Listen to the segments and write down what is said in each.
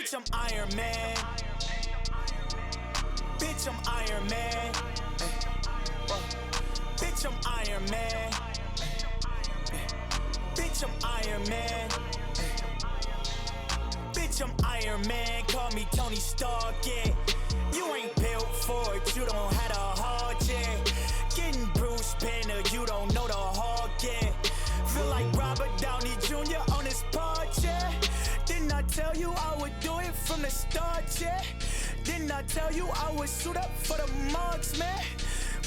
Bitch, I'm Iron Man. Bitch, I'm Iron Man. Bitch, I'm Iron Man. Bitch, I'm Iron Man. Bitch, I'm Iron Man. Call me Tony Stark, yeah. You ain't built for it, you don't have a heart, yeah. Getting Bruce Banner, you don't know the Hulk, yeah. Feel like Robert Downey Jr. on his part, yeah. Didn't I tell you I would do it from the start, yeah? Didn't I tell you I would suit up for the mugs, man?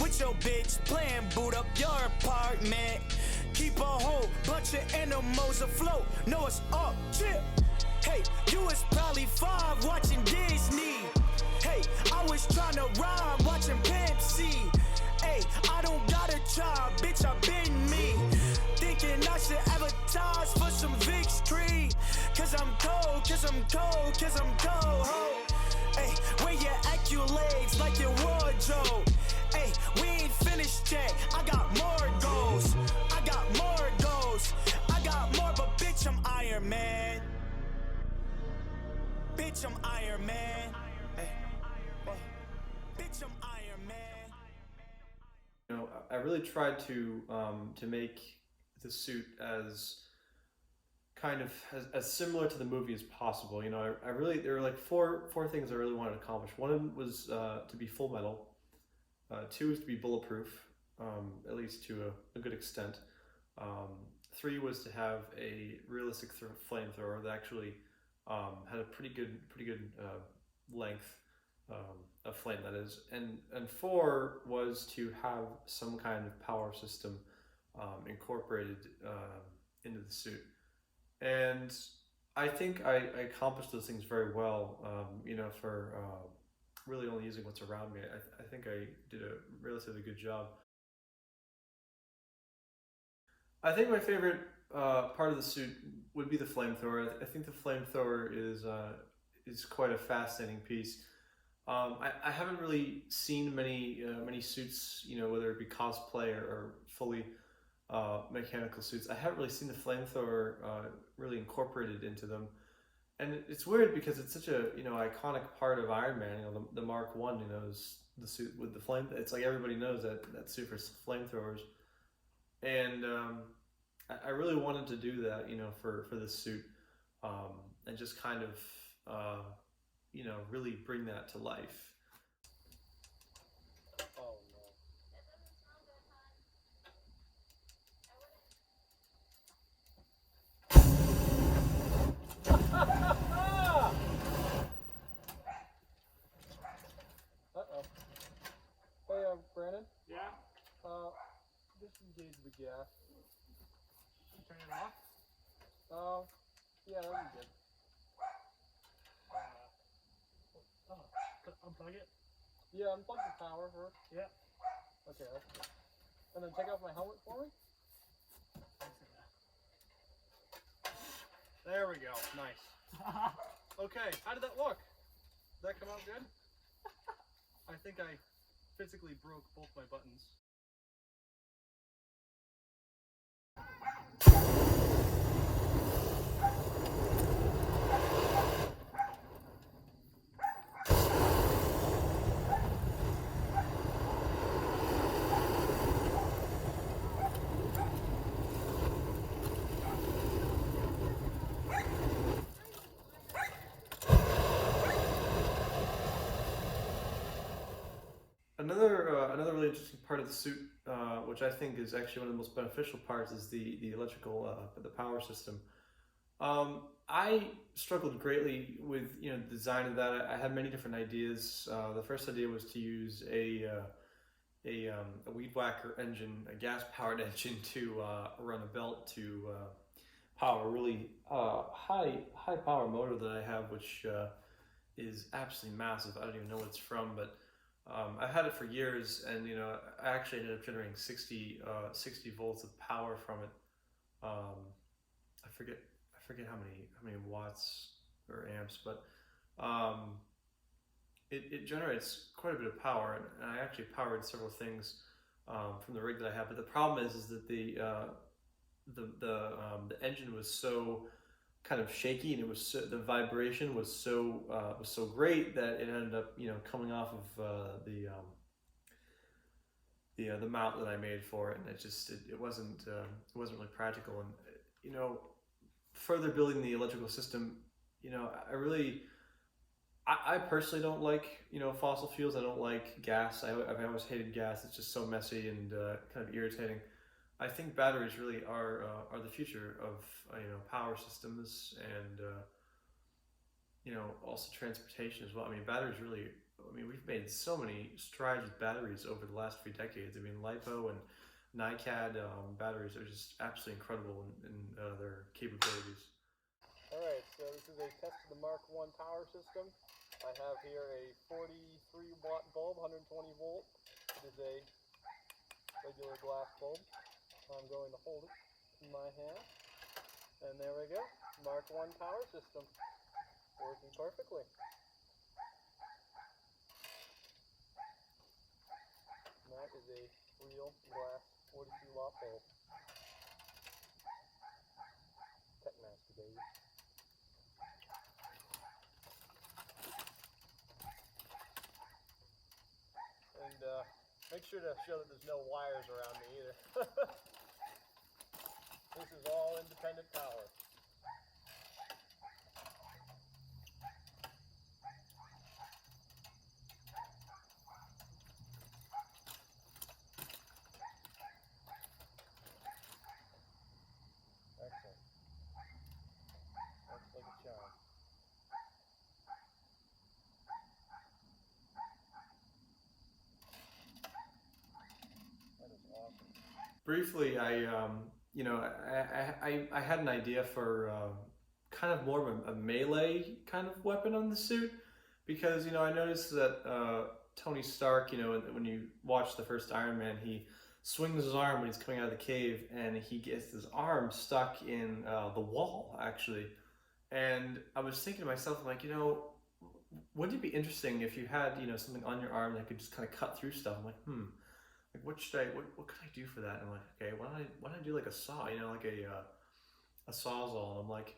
With your bitch playing boot up your apartment. Keep a whole bunch of animals afloat. Know it's up, yeah. Hey, you was probably 5 watching Disney. Hey, I was trying to rhyme watching Pimp C. Hey, I don't got a job, bitch, I been me. Thinking I should advertise for some victory. Cause I'm cold, cause I'm cold, cause I'm cold, ho. Hey, wear your accolades like your wardrobe. Hey, we ain't finished yet, I got more goals. I got more goals. I got more, but bitch, I'm Iron Man. Bitch, I'm Iron Man. Hey, bitch, I'm Iron Man. You know, I really tried to make the suit as kind of as similar to the movie as possible. You know, I really, there were like four things I really wanted to accomplish. One was to be full metal. 2 was to be bulletproof, at least to a good extent. 3 was to have a realistic flamethrower that actually had a pretty good length of flame, that is, and 4 was to have some kind of power system incorporated into the suit. And I think I accomplished those things very well, you know, for really only using what's around me. I think I did a relatively good job. I think my favorite part of the suit would be the flamethrower. I think the flamethrower is quite a fascinating piece. I haven't really seen many suits, you know, whether it be cosplay or fully mechanical suits. I haven't really seen the flamethrower really incorporated into them, and it's weird because it's such a, you know, iconic part of Iron Man. You know, the Mark I, you know, is the suit with the flame. It's like everybody knows that suit for flamethrowers, and I really wanted to do that, you know, for this suit, and just kind of you know, really bring that to life. Oh no. Uh-oh. Hey, Brandon? Yeah? Disengage the gas. Turn it off? Yeah, that'd be good. Unplug it? Yeah, unplug the power first. Yeah. Okay, that's good. And then take off my helmet for me? There we go. Nice. Okay, how did that look? Did that come out good? I think I physically broke both my buttons. Another really interesting part of the suit, which I think is actually one of the most beneficial parts, is the electrical the power system. I struggled greatly with, you know, the design of that. I had many different ideas. The first idea was to use a weed whacker engine, a gas powered engine, to run a belt to power a really high power motor that I have, which is absolutely massive. I don't even know what it's from, but I've had it for years, and, you know, I actually ended up generating 60 volts of power from it. I forget how many watts or amps, but it generates quite a bit of power, and I actually powered several things from the rig that I have. But the problem is that the engine was so kind of shaky, and it was the vibration was so great that it ended up coming off of the mount that I made for it, and it wasn't really practical. And further building the electrical system, I personally don't like fossil fuels. I don't like gas. I've always hated gas. It's just so messy and kind of irritating. I think batteries really are the future of power systems and also transportation as well. I mean, batteries really. I mean, we've made so many strides with batteries over the last few decades. I mean, LiPo and NiCad batteries are just absolutely incredible in their capabilities. Alright, so this is a test of the Mark I power system. I have here a 43 watt bulb, 120 volt. It is a regular glass bulb. I'm going to hold it in my hand. And there we go. Mark I power system. Working perfectly. And that is a real glass 42 watt bulb. TECHMASTer, baby. And make sure to show that there's no wires around me either. This is all independent power. Excellent. Looks like a charm. That is awesome. Briefly, I had an idea for kind of more of a melee kind of weapon on the suit, because I noticed that Tony Stark, when you watch the first Iron Man, he swings his arm when he's coming out of the cave, and he gets his arm stuck in the wall actually. And I was thinking to myself, I'm like, wouldn't it be interesting if you had something on your arm that could just kind of cut through stuff? I'm like, like what could I do for that? And I'm like, okay, why don't I do like a saw, like a sawzall? And I'm like,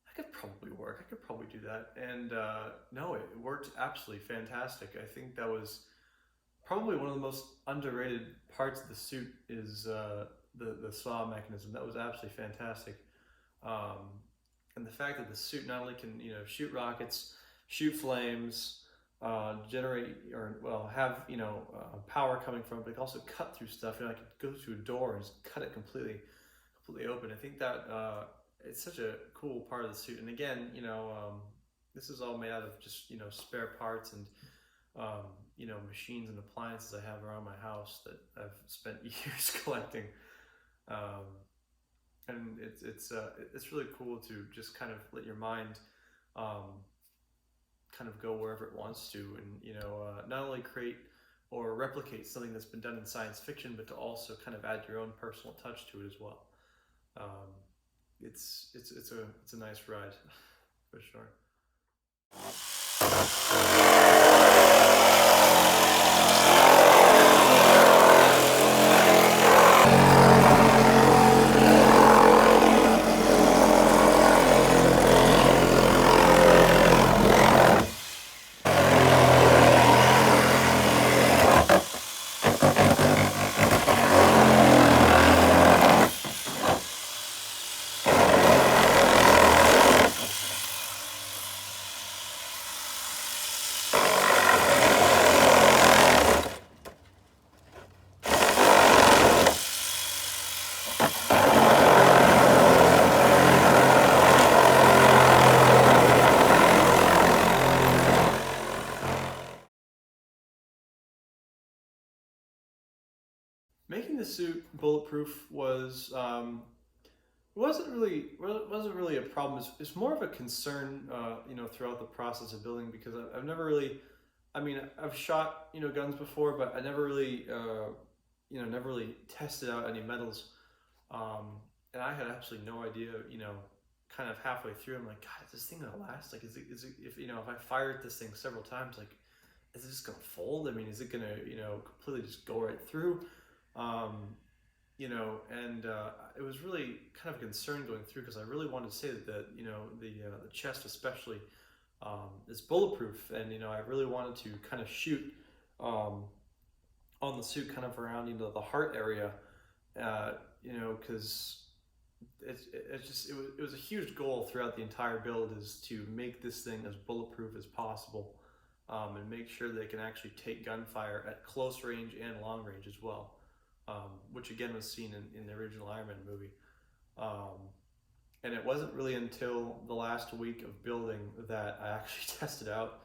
that could probably work. I could probably do that. And no, it worked absolutely fantastic. I think that was probably one of the most underrated parts of the suit is the saw mechanism. That was absolutely fantastic. And the fact that the suit not only can shoot rockets, shoot flames, generate have power coming from it, but it can also cut through stuff. I could go through a door and just cut it completely open. I think that it's such a cool part of the suit. And again, this is all made out of just spare parts and machines and appliances I have around my house that I've spent years collecting. And it's really cool to just kind of let your mind kind of go wherever it wants to, and not only create or replicate something that's been done in science fiction, but to also kind of add your own personal touch to it as well. It's a nice ride for sure. Making the suit bulletproof was wasn't really a problem. It's more of a concern, throughout the process of building, because I've never really, I mean, I've shot guns before, but I never really never really tested out any metals, and I had absolutely no idea. Kind of halfway through, I'm like, God, is this thing gonna last? Like, is it if if I fired this thing several times, like, is it just gonna fold? I mean, is it gonna completely just go right through? you know, and it was really kind of a concern going through because I really wanted to say that you know the chest especially is bulletproof, and you know I really wanted to kind of shoot on the suit kind of around, you know, the heart area, you know, because it was a huge goal throughout the entire build is to make this thing as bulletproof as possible, and make sure they can actually take gunfire at close range and long range as well, which again was seen in the original Iron Man movie. And it wasn't really until the last week of building that I actually tested out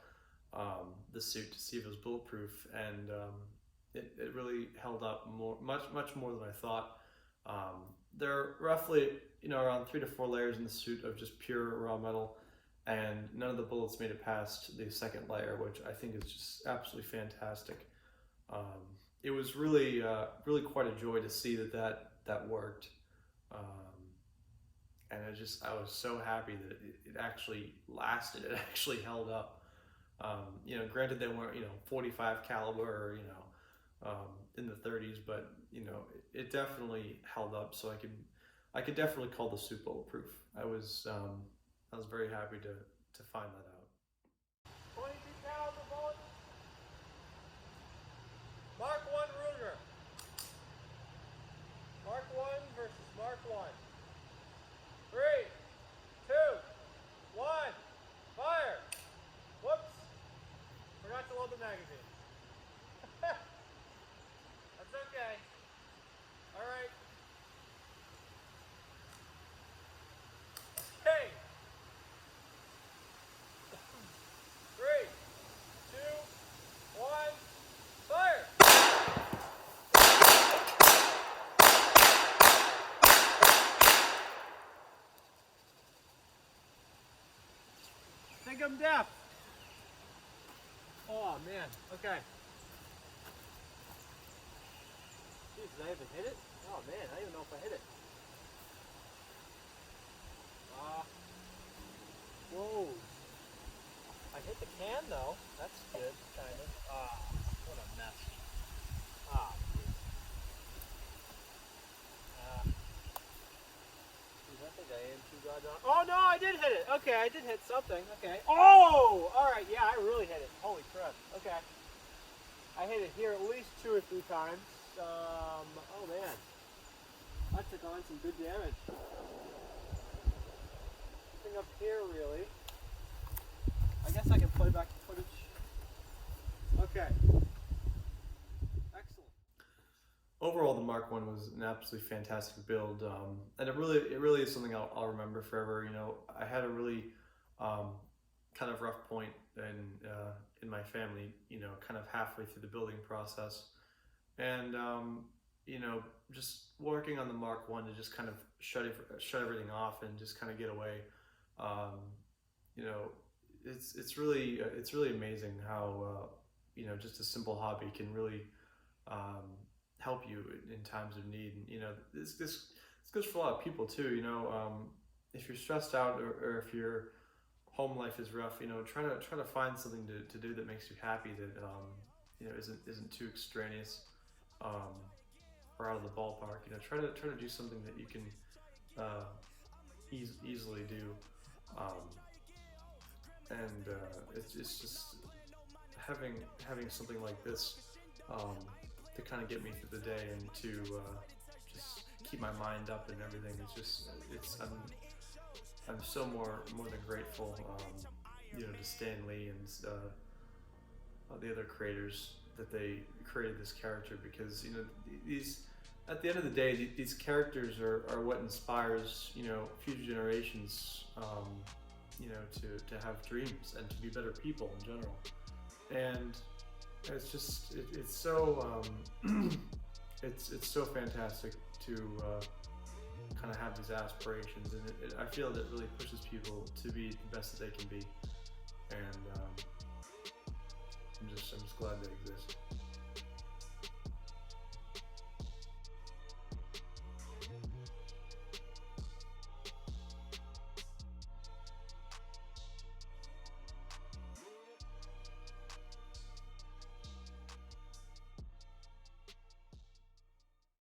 the suit to see if it was bulletproof, and it really held up much more than I thought. There are roughly, you know, around 3 to 4 layers in the suit of just pure raw metal, and none of the bullets made it past the second layer, which I think is just absolutely fantastic. It was really quite a joy to see that worked, and I was so happy that it actually lasted. It actually held up. You know, granted they weren't, you know, 45 caliber or, you know, in the 30s, but you know, it definitely held up. So I could definitely call the suit bulletproof. I was very happy to find that out. 22 caliber bullet. Mark 1 Ruger. Mark 1 versus Mark 1. 3, 2, 1, fire! Whoops! Forgot to load the magazine. That's okay. Alright. Okay. 3, 2, 1, fire! I think I'm deaf. Oh man, okay. Jeez, did I even hit it? Oh man, I don't even know if I hit it. Whoa. I hit the can though. That's good, kind of. What a mess. Jeez. Geez, I think I am too goddamn. Oh no, I did hit it. Okay, I did hit something. Okay. Oh! Alright, yeah, I really hit it. Holy crap. Okay. I hit it here at least 2 or 3 times. Oh man. I took on some good damage. Nothing up here really. I guess I can play back the footage. Okay. Excellent. Overall, the Mark 1 was an absolutely fantastic build, and it really is something I'll remember forever. You know, I had a really kind of rough point in my family, you know, kind of halfway through the building process, and you know, just working on the Mark 1 to just kind of shut everything off and just kind of get away. You know, it's really amazing how you know, just a simple hobby can really help you in times of need. And, you know, this goes for a lot of people too. You know, if you're stressed out or if your home life is rough, you know, try to find something to do that makes you happy, that you know, isn't too extraneous or out of the ballpark. You know, try to do something that you can easily do, and it's just having something like this to kind of get me through the day and to just keep my mind up and everything. I'm so more than grateful, you know, to Stan Lee and the other creators that they created this character, because, you know, these, at the end of the day, these characters are what inspires, you know, future generations, you know, to have dreams and to be better people in general. And it's just it's so it's so fantastic to kind of have these aspirations, and I feel that it really pushes people to be the best that they can be. And